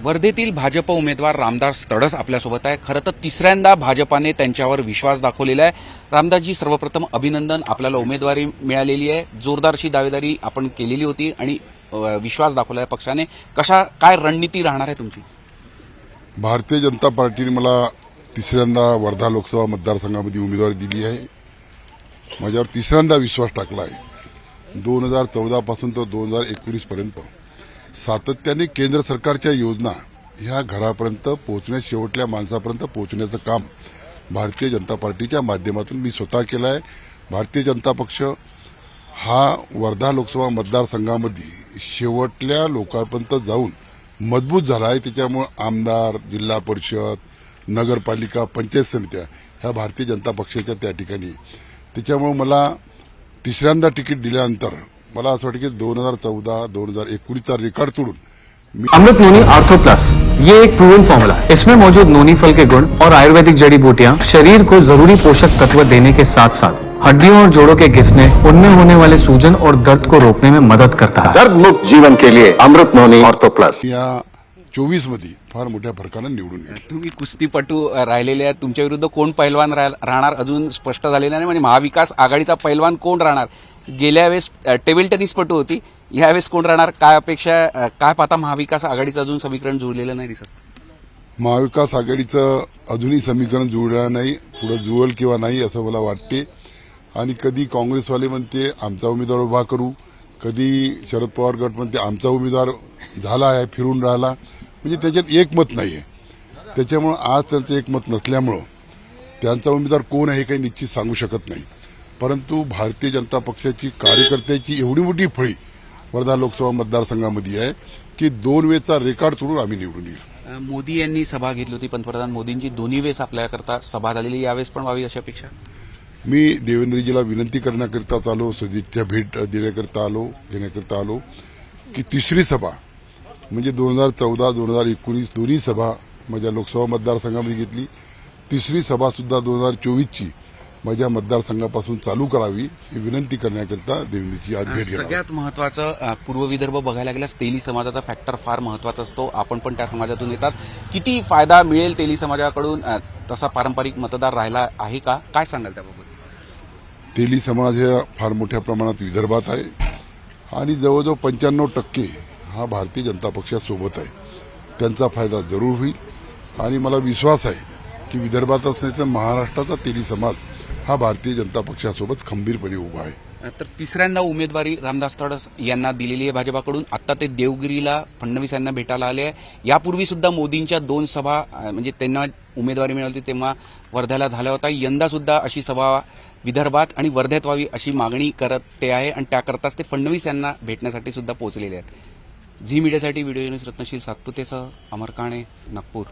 वर्धेतील भाजप उमेदवार रामदास तडस आपल्यासोबत आहे। खरं तर तिसऱ्यांदा भाजपाने त्यांच्यावर विश्वास दाखवलेला आहे। रामदासजी, सर्वप्रथम अभिनंदन, आपल्याला उमेदवारी मिळालेली आहे। जोरदार अशी दावेदारी आपण केलेली होती आणि विश्वास दाखवला आहे पक्षाने। काय रणनीती राहणार आहे तुमची? भारतीय जनता पार्टीने मला तिसऱ्यांदा वर्धा लोकसभा मतदारसंघामध्ये उमेदवारी दिली आहे। माझ्यावर तिसऱ्यांदा विश्वास टाकला आहे। 2014 पासून तर 2019 पर्यंत सातत्याने केंद्र सरकारच्या योजना ह्या घरापर्यंत पोहोचण्या, शेवटल्या माणसापर्यंत पोहोचण्याचं काम भारतीय जनता पार्टीच्या माध्यमातून मी स्वतः केलं आहे। भारतीय जनता पक्ष हा वर्धा लोकसभा मतदारसंघामध्ये शेवटल्या लोकांपर्यंत जाऊन मजबूत झाला आहे। त्याच्यामुळे आमदार, जिल्हा परिषद, नगरपालिका, पंचायत समित्या ह्या भारतीय जनता पक्षाच्या त्या ठिकाणी। त्याच्यामुळे मला तिसऱ्यांदा तिकीट दिल्यानंतर मला असं वाटतं की 2014, 2019चा रेकॉर्ड तोडून अमृत नोनी आर्थो प्लस, ये एक प्रूवन फॉर्मूला है। इसमें मौजूद नोनी फल के गुण और आयुर्वेदिक जड़ी बूटियां शरीर को जरूरी पोषक तत्व देने के साथ साथ हड्डियों और जोड़ों के घिसने, उनमें होने वाले सूजन और दर्द को रोकने में मदद करता है। दर्द मुक्त जीवन के लिए अमृत नोनी आर्थो प्लस या 24 मध्ये फार मोठ्या फरकानं निवडून येईल। तुम्ही कुस्तीपटू राहिलेले आहेत, तुमच्या विरुद्ध कोण पैलवान राहणार अजून स्पष्ट झालेलं नाही। म्हणजे महाविकास आघाडीचा पैलवान कोण राहणार? गेल्या वेळेस टेबल टेनिसपटू होती, यावेळेस कोण राहणार? काय अपेक्षा, काय पाहता? महाविकास आघाडीचं अजून समीकरण जुळलेलं नाही दिसत। महाविकास आघाडीचं अजूनही समीकरण जुळलं नाही, पुढे जुळेल किंवा नाही असं मला वाटते। आणि कधी काँग्रेसवाले म्हणते आमचा उमेदवार उभा करू, कधी शरद पवार गट म्हणते आमचा उमेदवार झाला आहे, फिरून राहिला, म्हणजे त्याच्यात एकमत नाही आहे। त्याच्यामुळे आज त्यांचं एकमत नसल्यामुळं त्यांचा उमेदवार कोण आहे हे काही निश्चित सांगू शकत नाही। परंतु भारतीय जनता पक्षाची कार्यकर्त्याची एवढी मोठी फळी वर्धा लोकसभा मतदारसंघामध्ये आहे की 2 वेळचा रेकॉर्ड तोडून आम्ही निवडून येईल। मोदी यांनी सभा घेतली होती, पंतप्रधान मोदींची 2 वेळेस आपल्याकरता सभा झालेली, यावेळेस पण व्हावी अशी अपेक्षा? मी देवेंद्रजीला विनंती करण्याकरिताच आलो, सदिच्छा भेट घेण्याकरिता आलो की तिसरी सभा म्हणजे 2014, 2019 दोन्ही सभा माझ्या लोकसभा मतदारसंघामध्ये घेतली। तिसरी सभा सुद्धा 2024ची माझ्या मतदारसंघापासून चालू करावी ही विनंती करण्याकरिता देवेंद्रची आज भेट घेतली। सगळ्यात महत्वाचं पूर्व विदर्भ बघायला गेल्यास तेली समाजाचा फॅक्टर फार महत्वाचा असतो। आपण पण त्या समाजातून येतात, किती फायदा मिळेल तेली समाजाकडून? तसा पारंपरिक मतदार राहिला आहे का? काय सांगाल त्याबाबत? तेली समाज हा फार मोठ्या प्रमाणात विदर्भात आहे आणि जवळजवळ 95% हा भारतीय जनता पक्षासोबत आहे। त्यांचा फायदा जरूर होईल आणि मला विश्वास आहे की विदर्भात असण्याचा महाराष्ट्राचा तेली समाज हा भारतीय जनता पक्षासोबत खंबीरपणे उभा आहे। तर तिसऱ्यांदा उमेदवारी रामदास तडस यांना दिलेली आहे भाजपाकडून। आता ते देवगिरीला फडणवीस यांना भेटायला आले आहे। यापूर्वी सुद्धा मोदींच्या 2 सभा, म्हणजे त्यांना उमेदवारी मिळाली तेव्हा वर्ध्याला झाला होता। यंदा सुद्धा अशी सभा विदर्भात आणि वर्ध्यात व्हावी अशी मागणी करत ते आहे आणि त्याकरताच ते फडणवीस यांना भेटण्यासाठी सुद्धा पोहोचलेले आहेत। झी मीडियासाठी व्हिडिओ जर्नलिस्ट रत्नशील सातपुतेसह अमर काणे, नागपूर।